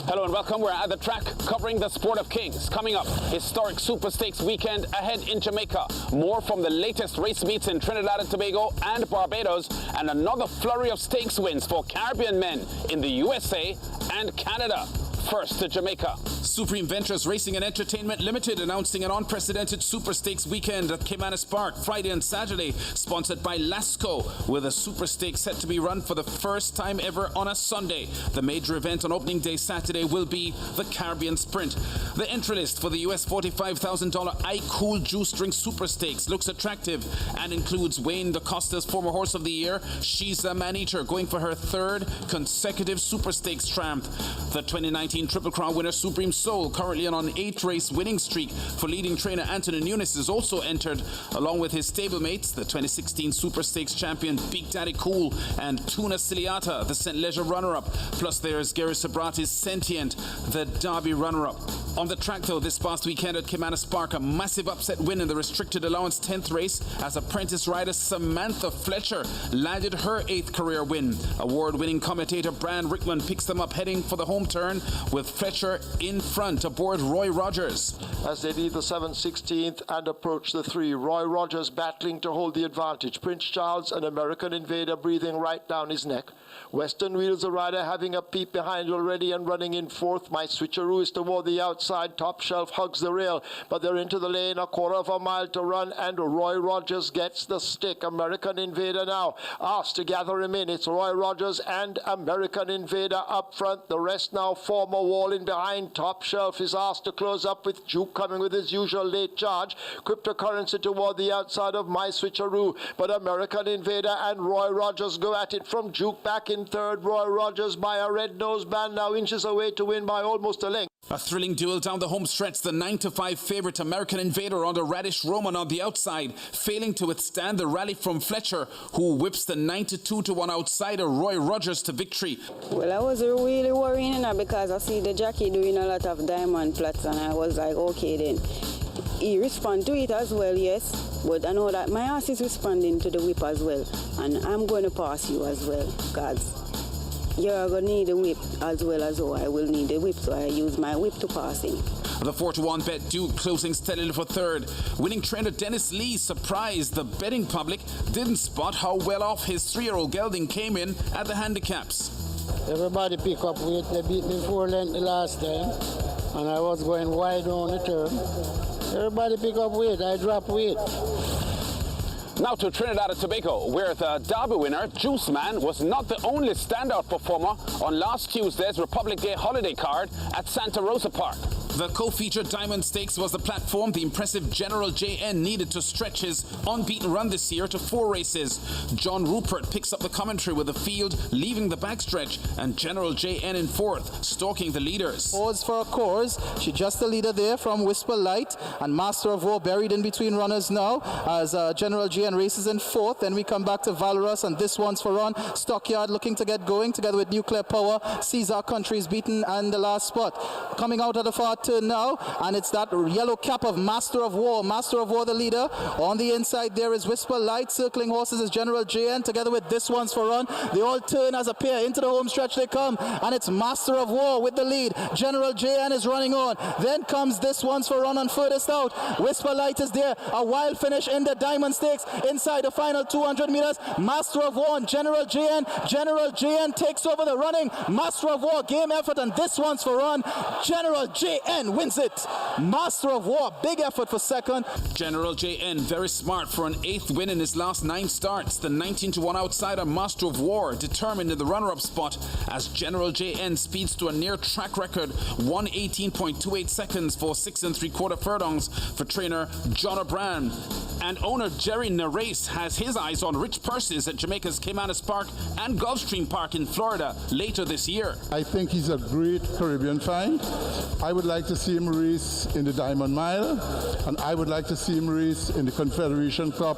Hello and welcome. We're at the track covering the Sport of Kings. Coming up, historic Superstakes weekend ahead in Jamaica. More from the latest race meets in Trinidad and Tobago and Barbados, and another flurry of stakes wins for Caribbean men in the USA and Canada. First to Jamaica. Supreme Ventures Racing and Entertainment Limited announcing an unprecedented Superstakes weekend at Caymanas Park Friday and Saturday, sponsored by Lasco, with a Superstakes set to be run for the first time ever on a Sunday. The major event on opening day Saturday will be the Caribbean Sprint. The entry list for the US $45,000 iCool Juice Drink Superstakes looks attractive and includes Wayne DaCosta's former horse of the year, Shiza Maneater, going for her third consecutive Superstakes triumph. The 2019 Triple Crown winner Supreme Soul, currently on an 8-race winning streak for leading trainer Anthony Nunes, is also entered, along with his stablemates, the 2016 Superstakes champion Big Daddy Cool and Tuna Ciliata, the St. Leger runner-up. Plus there's Gary Sabrati's Sentient, the Derby runner-up. On the track, though, this past weekend at Caymanas Park, a massive upset win in the restricted allowance 10th race as apprentice rider Samantha Fletcher landed her 8th career win. Award-winning commentator Brian Rickman picks them up heading for the home turn, with Fletcher in front aboard Roy Rogers. As they lead the 7/16th and approach the 3, Roy Rogers battling to hold the advantage. Prince Charles, an American Invader, breathing right down his neck. Western Wheels, the rider, having a peep behind already and running in 4th. My Switcheroo is toward the outside. Top Shelf hugs the rail, but they're into the lane, a quarter of a mile to run, and Roy Rogers gets the stick. American Invader now asked to gather him in. It's Roy Rogers and American Invader up front. The rest now form a wall in behind. Top Shelf is asked to close up with Duke coming with his usual late charge. Cryptocurrency toward the outside of My Switcheroo, but American Invader and Roy Rogers go at it from Duke back in 3rd. Roy Rogers by a red nose band now inches away to win by almost a length. A thrilling duel down the home stretch. The 9-5 favorite American Invader under Radish Roman on the outside, failing to withstand the rally from Fletcher, who whips the 9-2-1 outsider Roy Rogers to victory. Well, I was really worrying because I see the jockey doing a lot of diamond flats, and I was like, okay then. He respond to it as well, yes, but I know that my ass is responding to the whip as well, and I'm going to pass you as well, because you're going to need a whip as well as I will need a whip, so I use my whip to pass him. The 4-1 bet Duke closing steadily for 3rd. Winning trainer Dennis Lee surprised the betting public, didn't spot how well off his 3-year-old gelding came in at the handicaps. Everybody pick up weight. They beat me 4 lengths the last time, and I was going wide on the turn. Everybody pick up weight. I drop weight. Now to Trinidad and Tobago, where the Derby winner, Juice Man, was not the only standout performer on last Tuesday's Republic Day holiday card at Santa Rosa Park. The co-featured Diamond Stakes was the platform the impressive General JN needed to stretch his unbeaten run this year to 4 races. John Rupert picks up the commentary with the field leaving the backstretch and General JN in 4th, stalking the leaders. Pause for a course. She just the leader there from Whisper Light, and Master of War buried in between runners now as General JN races in 4th. Then we come back to Valorous, and this one's for Ron. Stockyard looking to get going together with Nuclear Power. Caesar Country is beaten and the last spot. Coming out of the far turn now, and it's that yellow cap of Master of War. Master of War the leader. On the inside there is Whisper Light. Circling horses is General JN together with this one's for Run. They all turn as a pair. Into the home stretch they come, and it's Master of War with the lead. General JN is running on. Then comes this one's for Run on furthest out. Whisper Light is there. A wild finish in the Diamond Stakes inside the final 200 meters. Master of War and General JN. General JN takes over the running. Master of War game effort, and this one's for Run. General JN wins it. Master of War, big effort for 2nd. General JN very smart for an 8th win in his last 9 starts. The 19-1 outsider Master of War determined in the runner-up spot as General JN speeds to a near track record 1:18.28 seconds for 6 3/4 furlongs for trainer John O'Brien. And owner Jerry Narais has his eyes on rich purses at Jamaica's Caymanas Park and Gulfstream Park in Florida later this year. I think he's a great Caribbean find. I would like to see him race in the Diamond Mile, and I would like to see him race in the Confederation Cup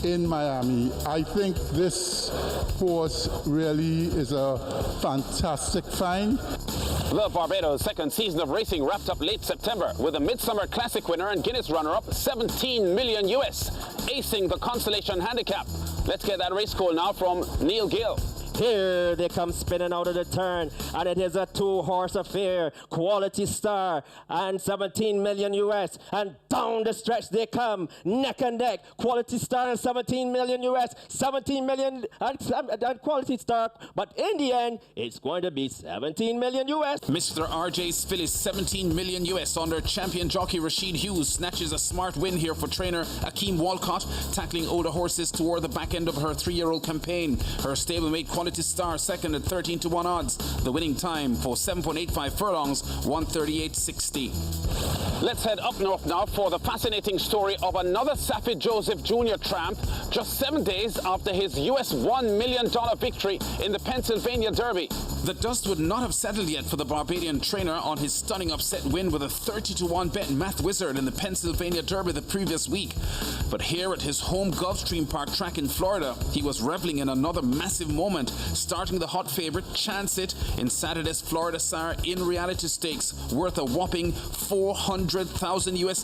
in Miami. I think this horse really is a fantastic find. The Barbados' second season of racing wrapped up late September with a Midsummer Classic winner and Guinness runner-up, 17 million US, acing the Constellation Handicap. Let's get that race call now from Neil Gill. Here they come spinning out of the turn, and it is a two-horse affair. Quality Star and 17 million US, and down the stretch they come, neck and neck. Quality Star and 17 million US, 17 million and Quality Star, but in the end, it's going to be 17 million US. Mr. RJ's Phillies 17 million US under champion jockey Rashid Hughes snatches a smart win here for trainer Akeem Walcott, tackling older horses toward the back end of her 3-year-old campaign. Her stablemate Quality Star second at 13-1 odds. The winning time for 7.85 furlongs, 138.60. Let's head up north now for the fascinating story of another Saffie Joseph Jr. tramp just 7 days after his US $1 million victory in the Pennsylvania Derby. The dust would not have settled yet for the Barbadian trainer on his stunning upset win with a 30-1 bet Math Wizard in the Pennsylvania Derby the previous week. But here at his home Gulfstream Park track in Florida, he was reveling in another massive moment, starting the hot favorite Chance It in Saturday's Florida Sire in Reality Stakes, worth a whopping $400,000 US.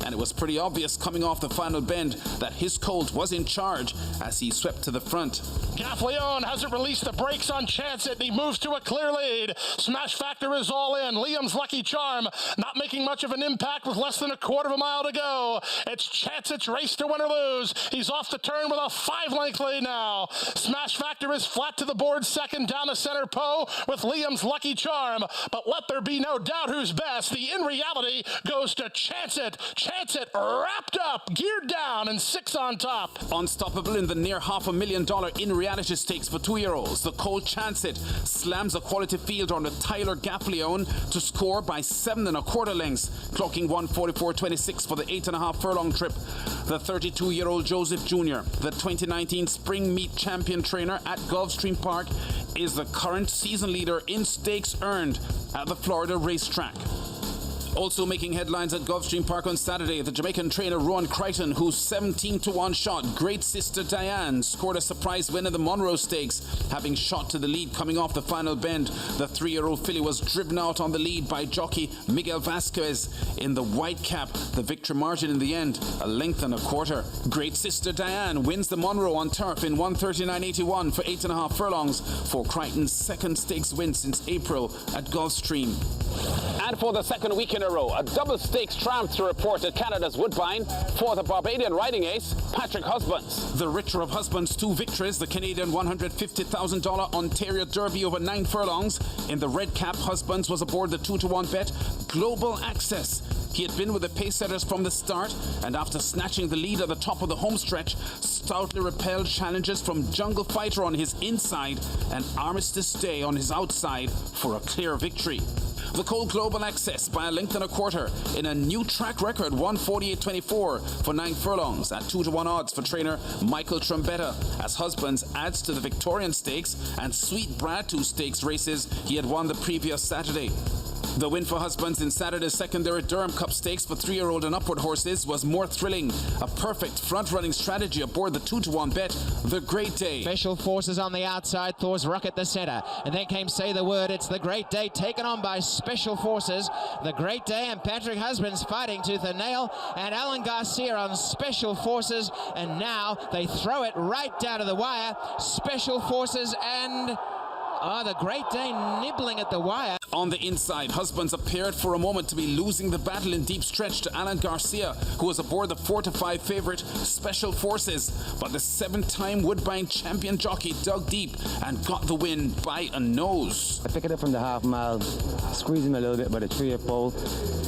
And it was pretty obvious coming off the final bend that his colt was in charge as he swept to the front. Gaff Leon hasn't released the brakes on Chance It, and he moves to a clear lead. Smash Factor is all in. Liam's Lucky Charm not making much of an impact with less than a quarter of a mile to go. It's Chance It's race to win or lose. He's off the turn with a 5-length lead now. Smash Factor is flat to the board second down the center Poe with Liam's Lucky Charm. But let there be no doubt who's best. The In Reality goes to Chance It. Chance It wrapped up, geared down, and 6 on top. Unstoppable in the near $500,000 In Reality Stakes for 2-year-olds, the colt Chance It slams a quality field under Tyler Gaffleon to score by 7 1/4 lengths, clocking 144.26 for the 8.5 furlong trip. The 32-year-old Joseph Jr., the 2019 Spring Meet Champion trainer at Gulfstream Park, is the current season leader in stakes earned at the Florida racetrack. Also making headlines at Gulfstream Park on Saturday, the Jamaican trainer Rowan Crichton, whose 17-1 shot, Great Sister Diane, scored a surprise win in the Monroe Stakes, having shot to the lead coming off the final bend. The 3-year-old filly was driven out on the lead by jockey Miguel Vasquez in the white cap. The victory margin in the end, 1 1/4 lengths. Great Sister Diane wins the Monroe on turf in 139.81 for 8.5 furlongs for Crichton's second stakes win since April at Gulfstream. And for the second week in a row, a double stakes tramp to report at Canada's Woodbine for the Barbadian riding ace, Patrick Husbands. The richer of Husbands' 2 victories, the Canadian $150,000 Ontario Derby over 9 furlongs. In the red cap, Husbands was aboard the 2-1 bet Global Access. He had been with the pacesetters from the start, and after snatching the lead at the top of the home stretch, stoutly repelled challenges from Jungle Fighter on his inside and Armistice Day on his outside for a clear victory. The colt Global Access by 1 1/4 lengths in a new track record 148.24 for 9 furlongs at 2-1 odds for trainer Michael Trombetta, as Husbands adds to the Victorian Stakes and Sweet Brad 2 Stakes races he had won the previous Saturday. The win for Husbands in Saturday's secondary Durham Cup Stakes for 3-year-old and upward horses was more thrilling. A perfect front-running strategy aboard the 2-1 bet, The Great Day. Special Forces on the outside, Thor's Rock at the centre. And then came Say the Word. It's The Great Day taken on by Special Forces. The Great Day and Patrick Husbands fighting tooth and nail. And Alan Garcia on Special Forces. And now they throw it right down to the wire. Special Forces and... the Great Day nibbling at the wire. On the inside, Husbands appeared for a moment to be losing the battle in deep stretch to Alan Garcia, who was aboard the 4-5 favourite Special Forces. But the 7-time Woodbine champion jockey dug deep and got the win by a nose. I pick it up from the half mile, squeeze him a little bit by the 3-year pole,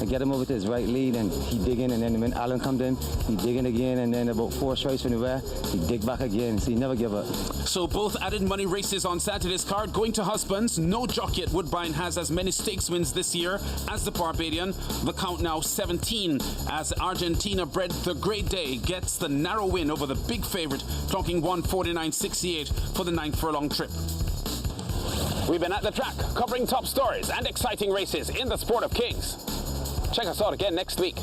and get him over to his right lead, and he dig in, and then when Alan comes in, he dig in again, and then about 4 strikes from the rear, he dig back again, so he never give up. So both added money races on Saturday's card going to Husbands. No jockey at Woodbine has as many stakes wins this year as the Barbadian. The count now 17 as Argentina-bred The Great Day gets the narrow win over the big favourite, clocking 149.68 for the 9 furlong trip. We've been at the track covering top stories and exciting races in the Sport of Kings. Check us out again next week.